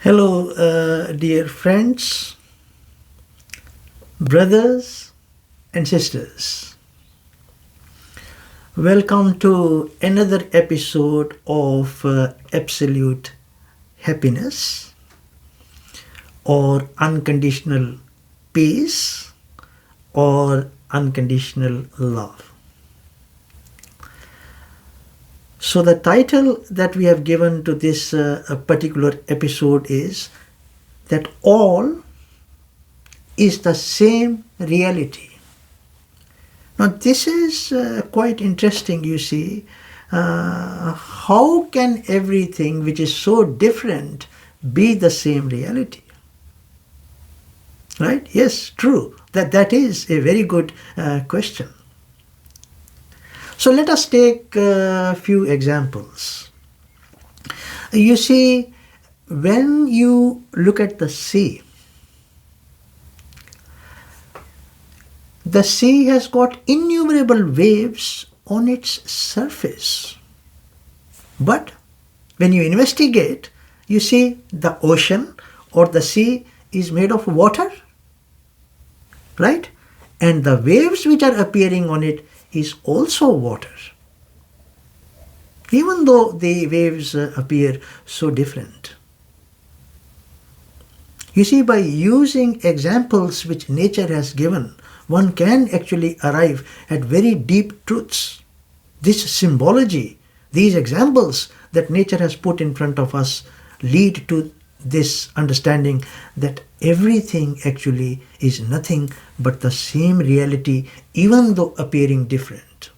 Hello, dear friends, brothers, and sisters. Welcome to another episode of Absolute Happiness or Unconditional Peace or Unconditional Love. So, the title that we have given to this particular episode is that all is the same reality. Now, this is quite interesting, you see. How can everything which is so different be the same reality? Right? Yes, true. That is a very good question. So let us take a few examples. You see, when you look at the sea has got innumerable waves on its surface. But when you investigate, you see the ocean or the sea is made of water, right? And the waves which are appearing on it is also water, even though the waves appear so different. You see, by using examples which nature has given, one can actually arrive at very deep truths. This symbology, these examples that nature has put in front of us lead to this understanding that everything actually is nothing but the same reality, even though appearing different.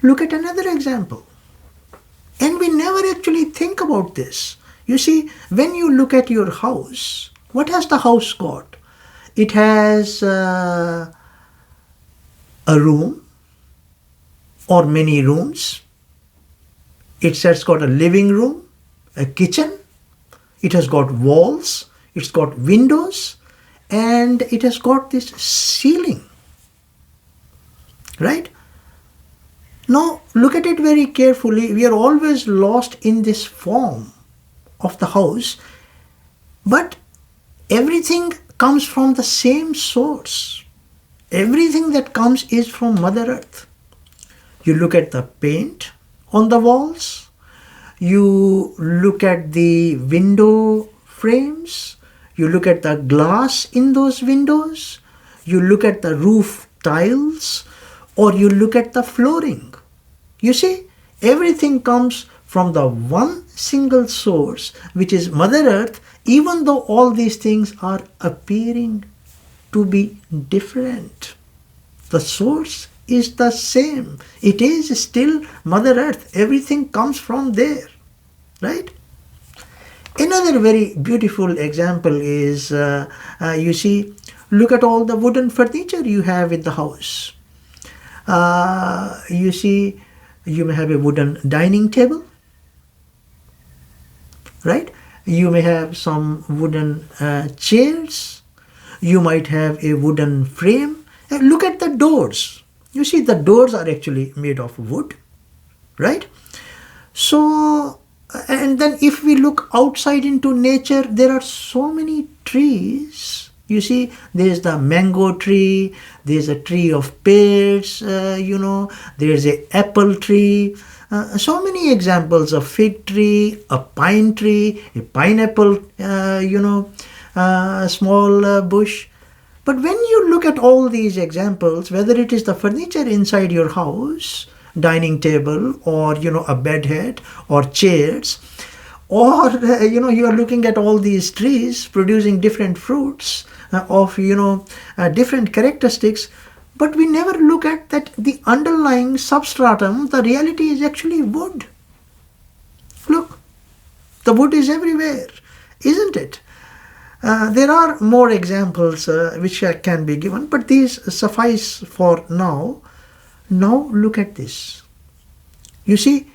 Look at another example. And we never actually think about this. You see, when you look at your house, what has the house got? It has a room or many rooms. It has got a living room, a kitchen. It has got walls, it's got windows, and it has got this ceiling. Right? Now, look at it very carefully. We are always lost in this form of the house, but everything comes from the same source. Everything that comes is from Mother Earth. You look at the paint on the walls, you look at the window frames, you look at the glass in those windows, you look at the roof tiles, or you look at the flooring. You see, everything comes from the one single source, which is Mother Earth, even though all these things are appearing to be different. The source is the same. It is still Mother Earth. Everything comes from there, right? Another very beautiful example is, you see, look at all the wooden furniture you have in the house. You see, you may have a wooden dining table, right? You may have some wooden chairs. You might have a wooden frame. Look at the doors. You see, the doors are actually made of wood, right? So, and then if we look outside into nature, there are so many trees. You see, there's the mango tree, there's a tree of pears, there's a apple tree. So many examples of fig tree, a pine tree, a pineapple, small bush. But when you look at all these examples, whether it is the furniture inside your house, dining table, or a bed head or chairs, or you are looking at all these trees producing different fruits of different characteristics, but we never look at that the underlying substratum, the reality is actually wood. Look, the wood is everywhere, isn't it? There are more examples which can be given, but these suffice for now. Now look at this. You see,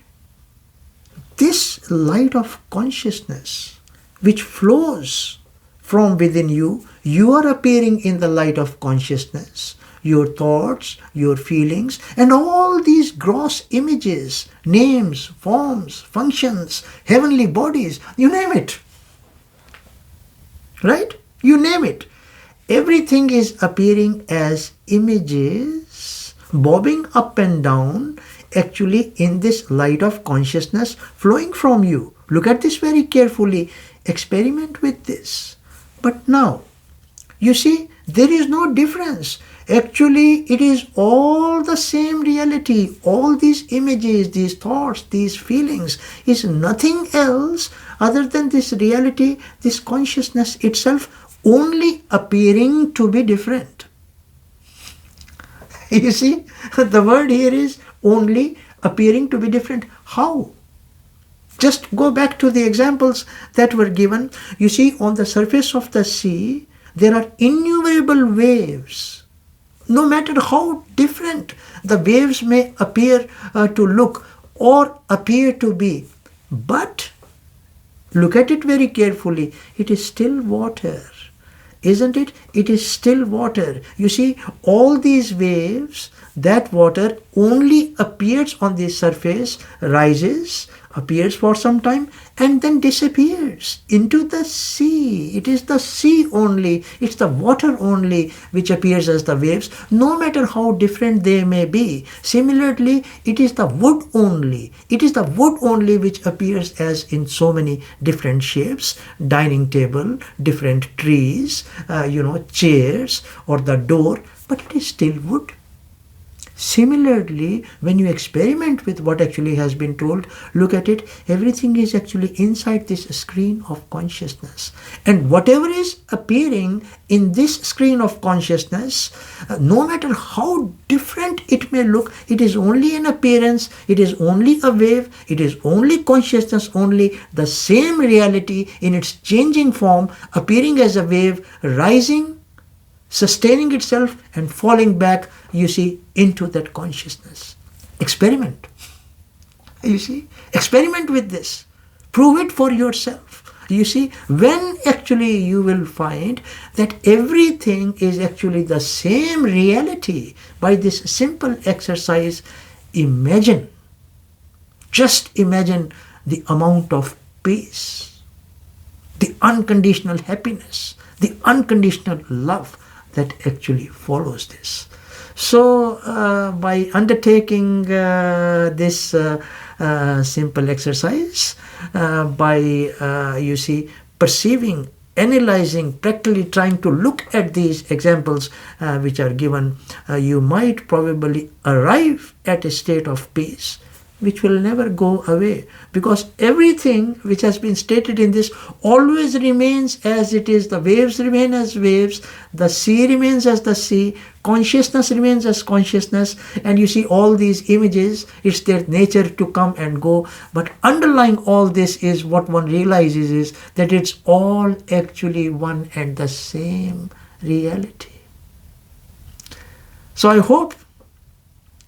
this light of consciousness which flows from within you, you are appearing in the light of consciousness. Your thoughts, your feelings, and all these gross images, names, forms, functions, heavenly bodies, you name it. right? You name it. Everything is appearing as images, bobbing up and down, actually in this light of consciousness flowing from you. Look at this very carefully. Experiment with this. But now, you see, there is no difference. Actually, it is all the same reality. All these images, these thoughts, these feelings is nothing else other than this reality, this consciousness itself, only appearing to be different. You see, the word here is only appearing to be different. How? Just go back to the examples that were given. You see, on the surface of the sea, there are innumerable waves. No matter how different the waves may appear to look or appear to be, but look at it very carefully. It is still water. Isn't it? It is still water. You see, all these waves, that water only appears on the surface, rises, appears for some time, and then disappears into the sea. It is the sea only, it's the water only which appears as the waves, no matter how different they may be. Similarly, it is the wood only. It is the wood only which appears as in so many different shapes, dining table, different trees, chairs, or the door, but it is still wood. Similarly, when you experiment with what actually has been told, look at it, everything is actually inside this screen of consciousness. And whatever is appearing in this screen of consciousness, no matter how different it may look, it is only an appearance, it is only a wave, it is only consciousness, only the same reality in its changing form, appearing as a wave, rising, sustaining itself and falling back, you see, into that consciousness. Experiment. You see, experiment with this. Prove it for yourself. You see, when actually you will find that everything is actually the same reality by this simple exercise, imagine, just imagine the amount of peace, the unconditional happiness, the unconditional love that actually follows this. So by undertaking this simple exercise, by perceiving, analyzing, practically trying to look at these examples which are given, you might probably arrive at a state of peace which will never go away, because everything which has been stated in this always remains as it is. The waves remain as waves, the sea remains as the sea, consciousness remains as consciousness, and you see all these images, it's their nature to come and go, but underlying all this is what one realizes is that it's all actually one and the same reality. So I hope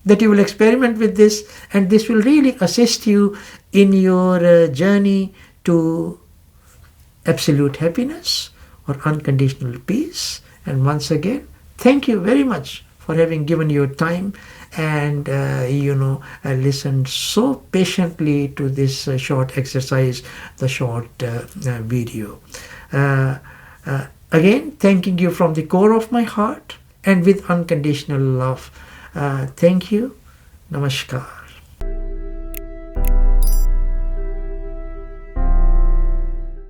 that you will experiment with this, and this will really assist you in your journey to absolute happiness or unconditional peace. And once again, thank you very much for having given your time and listened so patiently to this short exercise, the short video. Again, thanking you from the core of my heart and with unconditional love. Thank you. Namaskar.